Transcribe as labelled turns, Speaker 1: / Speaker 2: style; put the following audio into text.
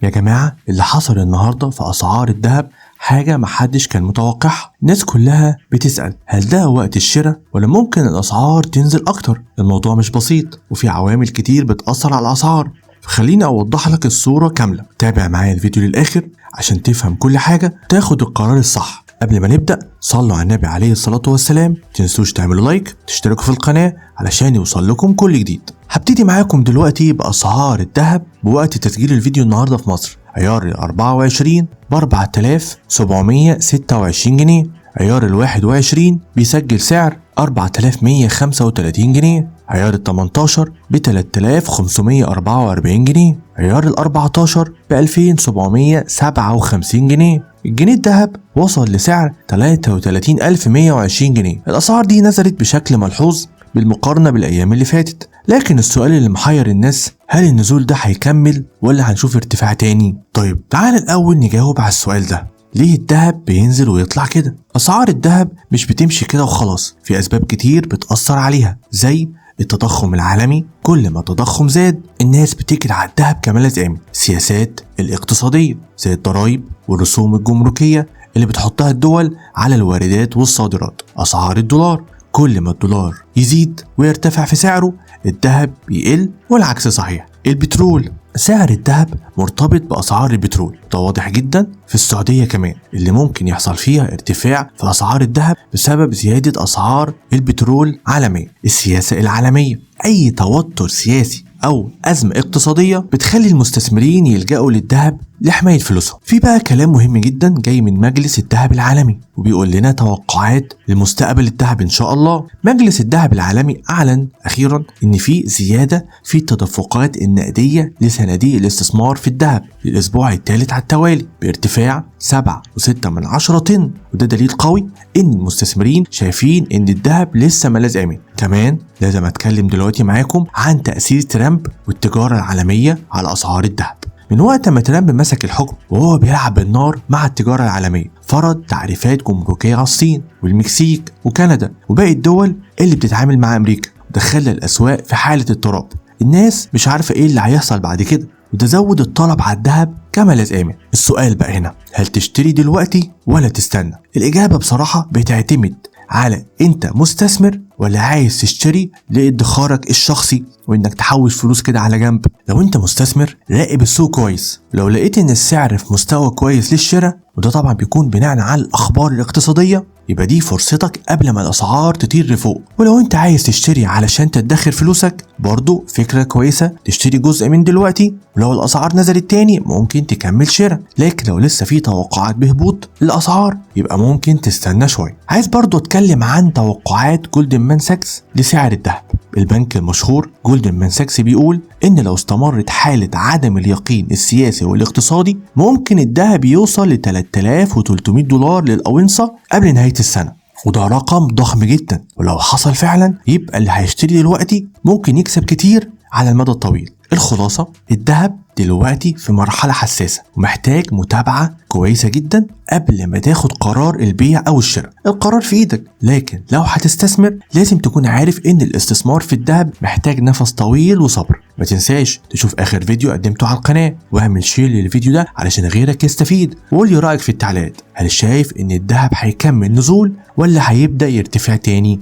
Speaker 1: يا جماعة اللي حصل النهاردة في أسعار الذهب حاجة محدش كان متوقعها. الناس كلها بتسأل هل ده وقت الشراء ولا ممكن الأسعار تنزل أكتر؟ الموضوع مش بسيط وفي عوامل كتير بتأثر على الأسعار، فخليني أوضح لك الصورة كاملة. تابع معايا الفيديو للآخر عشان تفهم كل حاجة تاخد القرار الصح. قبل ما نبدأ صلوا على النبي عليه الصلاة والسلام، متنسوش تعملوا لايك وتشتركوا في القناة علشان يوصل لكم كل جديد. هبتدي معاكم دلوقتي بأسعار الذهب بوقت تسجيل الفيديو النهاردة في مصر. عيار 24 ب 4726 جنيه، عيار 21 بيسجل سعر 4135 جنيه، عيار 18 ب 3544 جنيه، عيار 14 ب 2757 جنيه. الجنيه الذهب وصل لسعر 33120 جنيه. الأسعار دي نزلت بشكل ملحوظ بالمقارنة بالأيام اللي فاتت، لكن السؤال اللي محير الناس هل النزول ده هيكمل ولا هنشوف ارتفاع تاني؟ طيب تعال الأول نجاوب على السؤال ده. ليه الذهب بينزل ويطلع كده؟ أسعار الذهب مش بتمشي كده وخلاص، في أسباب كتير بتأثر عليها زي التضخم العالمي. كل ما التضخم زاد الناس بتجري على الذهب كملاذ آمن. السياسات الاقتصادية زي الضرائب والرسوم الجمركية اللي بتحطها الدول على الواردات والصادرات. أسعار الدولار، كل ما الدولار يزيد ويرتفع في سعره الذهب يقل والعكس صحيح. البترول، سعر الذهب مرتبط بأسعار البترول، ده واضح جدا في السعودية كمان اللي ممكن يحصل فيها ارتفاع في أسعار الذهب بسبب زيادة أسعار البترول عالميا. السياسة العالمية، أي توتر سياسي أو أزمة اقتصادية بتخلي المستثمرين يلجأوا للذهب لحماية فلوسهم. في بقى كلام مهم جدا جاي من مجلس الذهب العالمي وبيقول لنا توقعات لمستقبل الذهب إن شاء الله. مجلس الذهب العالمي أعلن أخيرا إن في زيادة في التدفقات النقدية لصناديق الاستثمار في الذهب للأسبوع الثالث على التوالي بارتفاع 7.6 طن، وده دليل قوي إن المستثمرين شايفين إن الذهب لسه ملاذ آمن. كمان لازم أتكلم دلوقتي معاكم عن تأثير ترامب والتجارة العالمية على أسعار الذهب. من وقت ما ترامب مسك الحكم وهو بيلعب بالنار مع التجارة العالمية، فرض تعريفات جمركية على الصين والمكسيك وكندا وباقي الدول اللي بتتعامل مع أمريكا، وده خلى الأسواق في حالة اضطراب. الناس مش عارفة إيه اللي هيحصل بعد كده، وده زود الطلب على الذهب كملاذ آمن. السؤال بقى هنا، هل تشتري دلوقتي ولا تستنى؟ الإجابة بصراحة بتعتمد على انت مستثمر ولا عايز تشتري لادخارك الشخصي وانك تحوش فلوس كده على جنب. لو انت مستثمر راقب السوق كويس، لو لقيت ان السعر في مستوى كويس للشراء، وده طبعا بيكون بناء على الاخبار الاقتصادية، يبقى دي فرصتك قبل ما الاسعار تطير لفوق. ولو انت عايز تشتري علشان تدخر فلوسك، برضو فكرة كويسة تشتري جزء من دلوقتي، ولو الاسعار نزلت تاني ممكن تكمل شراء. لكن لو لسه في توقعات بهبوط للاسعار يبقى ممكن تستنى شوية. عايز برضو اتكلم عن توقعات جولدمان ساكس لسعر الذهب. البنك المشهور جولدمان ساكس بيقول ان لو استمرت حالة عدم اليقين السياسي والاقتصادي ممكن الذهب يوصل ل 3300 دولار للأونصة قبل نهاية السنة، وده رقم ضخم جدا. ولو حصل فعلا يبقى اللي هيشتري دلوقتي ممكن يكسب كتير على المدى الطويل. الخلاصة، الذهب دلوقتي في مرحلة حساسة ومحتاج متابعة كويسة جدا قبل ما تاخد قرار البيع أو الشراء. القرار في إيدك، لكن لو هتستثمر لازم تكون عارف إن الاستثمار في الذهب محتاج نفس طويل وصبر. ما تنساش تشوف آخر فيديو قدمته على القناة واعمل شير للفيديو ده علشان غيرك يستفيد، وقول لي رأيك في التعليقات. هل شايف إن الذهب هيكمل نزول ولا هيبدأ يرتفع تاني؟